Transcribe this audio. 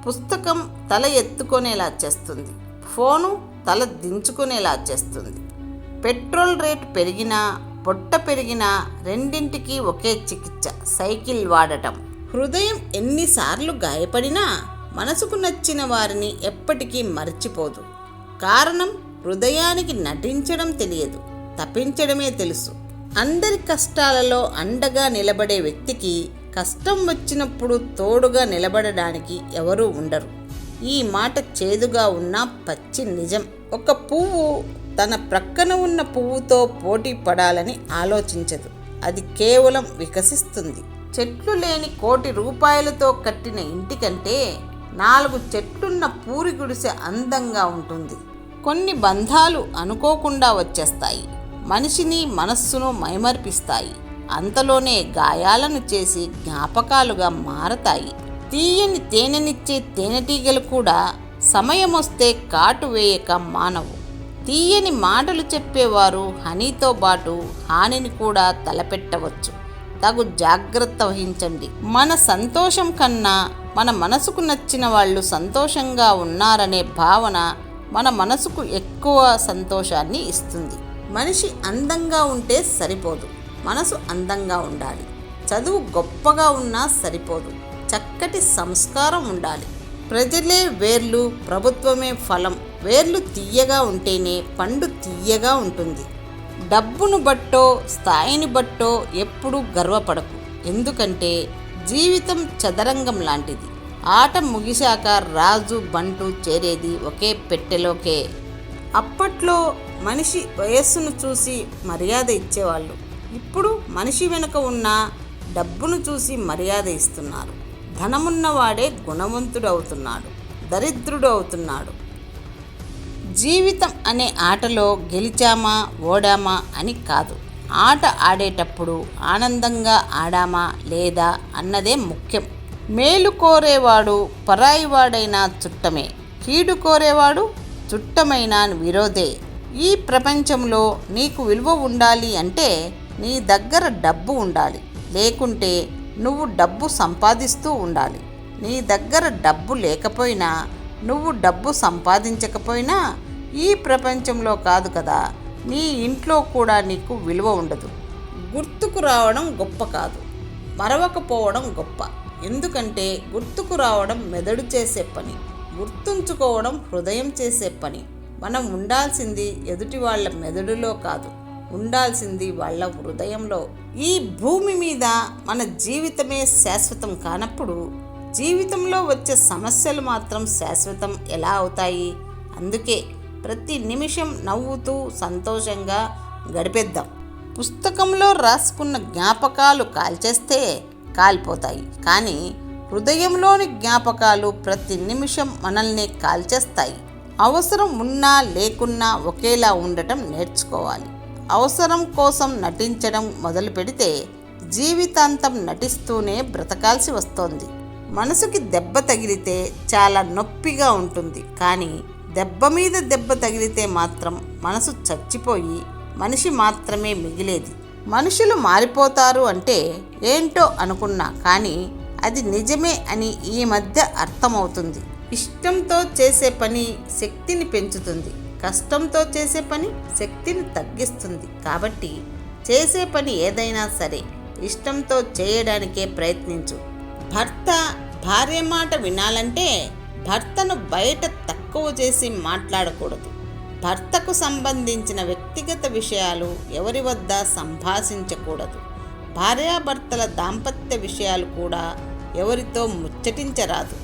పుస్తకం తల ఎత్తుకునేలా చేస్తుంది, ఫోను తల దించుకునేలా చేస్తుంది. పెట్రోల్ రేటు పెరిగినా పొట్ట పెరిగినా రెండింటికి ఒకే చికిత్స, సైకిల్ వాడటం. హృదయం ఎన్నిసార్లు గాయపడినా మనసుకు నచ్చిన వారిని ఎప్పటికీ మర్చిపోదు. కారణం, హృదయానికి నటించడం తెలియదు, తప్పించడమే తెలుసు. అందరి కష్టాలలో అండగా నిలబడే వ్యక్తికి కష్టం వచ్చినప్పుడు తోడుగా నిలబడడానికి ఎవరూ ఉండరు. ఈ మాట చేదుగా ఉన్నా పచ్చి నిజం. ఒక పువ్వు తన ప్రక్కన ఉన్న పువ్వుతో పోటీ పడాలని ఆలోచించదు, అది కేవలం వికసిస్తుంది. చెట్లు లేని 1,00,00,000 రూపాయలతో కట్టిన ఇంటికంటే 4 చెట్లున్న పూరి గుడిసె అందంగా ఉంటుంది. కొన్ని బంధాలు అనుకోకుండా వచ్చేస్తాయి, మనిషిని మనస్సును మైమర్పిస్తాయి. అంతలోనే గాయాలను చేసి జ్ఞాపకాలుగా మారతాయి. తీయని తేనెనిచ్చే తేనెటీగలు కూడా సమయమొస్తే కాటు వేయక మానవు. తీయని మాటలు చెప్పేవారు హనీతో పాటు హానిని కూడా తలపెట్టవచ్చు. తగు జాగ్రత్త వహించండి. మన సంతోషం కన్నా మన మనసుకు నచ్చిన వాళ్ళు సంతోషంగా ఉన్నారనే భావన మన మనసుకు ఎక్కువ సంతోషాన్ని ఇస్తుంది. మనిషి అందంగా ఉంటే సరిపోదు, మనసు అందంగా ఉండాలి. చదువు గొప్పగా ఉన్నా సరిపోదు, చక్కటి సంస్కారం ఉండాలి. ప్రజలే వేర్లు, ప్రభుత్వమే ఫలం. వేర్లు తీయగా ఉంటేనే పండు తీయగా ఉంటుంది. డబ్బును బట్టో స్థాయిని బట్టో ఎప్పుడూ గర్వపడకు. ఎందుకంటే జీవితం చదరంగం లాంటిది. ఆట ముగిశాక రాజు బంటు చేరేది ఒకే పెట్టెలోకే. అప్పట్లో మనిషి వయస్సును చూసి మర్యాద ఇచ్చేవాళ్ళు. ఇప్పుడు మనిషి వెనుక ఉన్న డబ్బును చూసి మర్యాద ఇస్తున్నారు. ధనమున్నవాడే గుణవంతుడు అవుతున్నాడు, దరిద్రుడు అవుతున్నాడు. జీవితం అనే ఆటలో గెలిచామా ఓడామా అని కాదు, ఆట ఆడేటప్పుడు ఆనందంగా ఆడామా లేదా అన్నదే ముఖ్యం. మేలు కోరేవాడు పరాయివాడైనా చుట్టమే, కీడు కోరేవాడు చుట్టమైన విరోధే. ఈ ప్రపంచంలో నీకు విలువ ఉండాలి అంటే నీ దగ్గర డబ్బు ఉండాలి, లేకుంటే నువ్వు డబ్బు సంపాదిస్తూ ఉండాలి. నీ దగ్గర డబ్బు లేకపోయినా, నువ్వు డబ్బు సంపాదించకపోయినా ఈ ప్రపంచంలో కాదు కదా, నీ ఇంట్లో కూడా నీకు విలువ ఉండదు. గుర్తుకు రావడం గొప్ప కాదు, మరవకపోవడం గొప్ప. ఎందుకంటే గుర్తుకు రావడం మెదడు చేసే పని, గుర్తుంచుకోవడం హృదయం చేసే పని. మనం ఉండాల్సింది ఎదుటి వాళ్ళ మెదడులో కాదు, ఉండాల్సింది వాళ్ళ హృదయంలో. ఈ భూమి మీద మన జీవితమే శాశ్వతం కానప్పుడు జీవితంలో వచ్చే సమస్యలు మాత్రం శాశ్వతం ఎలా అవుతాయి? అందుకే ప్రతి నిమిషం నవ్వుతూ సంతోషంగా గడిపేద్దాం. పుస్తకంలో రాసుకున్న జ్ఞాపకాలు కాల్చేస్తే కాలిపోతాయి, కానీ హృదయంలోని జ్ఞాపకాలు ప్రతి నిమిషం మనల్ని కాల్చేస్తాయి. అవసరం ఉన్నా లేకున్నా ఒకేలా ఉండటం నేర్చుకోవాలి. అవసరం కోసం నటించడం మొదలు పెడితే జీవితాంతం నటిస్తూనే బ్రతకాల్సి వస్తోంది. మనసుకి దెబ్బ తగిలితే చాలా నొప్పిగా ఉంటుంది, కానీ దెబ్బ మీద దెబ్బ తగిలితే మాత్రం మనసు చచ్చిపోయి మనిషి మాత్రమే మిగిలేది. మనుషులు మారిపోతారు అంటే ఏంటో అనుకున్నా, కానీ అది నిజమే అని ఈ మధ్య అర్థమవుతుంది. ఇష్టంతో చేసే పని శక్తిని పెంచుతుంది, కష్టంతో చేసే పని శక్తిని తగ్గిస్తుంది. కాబట్టి చేసే పని ఏదైనా సరే ఇష్టంతో చేయడానికే ప్రయత్నించు. భర్త భార్య మాట వినాలంటే భర్తను బయట తక్కువ చేసి మాట్లాడకూడదు. భర్తకు సంబంధించిన వ్యక్తిగత విషయాలు ఎవరి వద్ద సంభాషించకూడదు. భార్యాభర్తల దాంపత్య విషయాలు కూడా ఎవరితో ముచ్చటించరాదు.